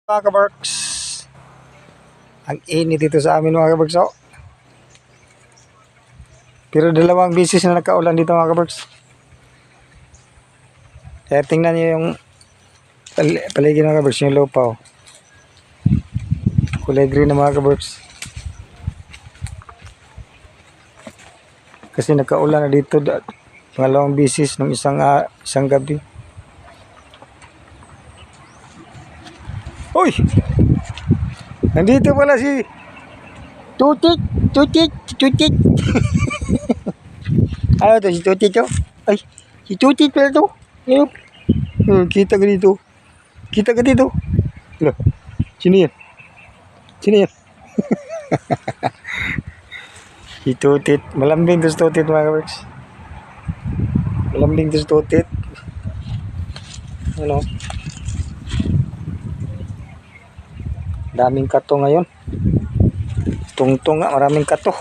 Mga kabarks, ang init dito sa amin mga kabarks. Oh. Pero dalawang beses na nagkaulan dito mga kabarks. Kaya tingnan nyo yung paligid mga kabarks, yung lupa. Oh. Kulay green na mga kabarks. Kasi nagkaulan na dito pangalawang beses nung isang gabi. Uy! Nandito pala si Tutik! Tutik! Tutik! Ano to? Si Tutik to? Ay! Si Tutik pala to! Ayun! Kita ka dito! Kita ka dito! Loh! Sino yan? Sino yan? Si Tutit! Malambing to si Tutit mga kabarks! Malambing to si Tutit! Ano? Daming kato ngayon. Tungtong nga, maraming kato.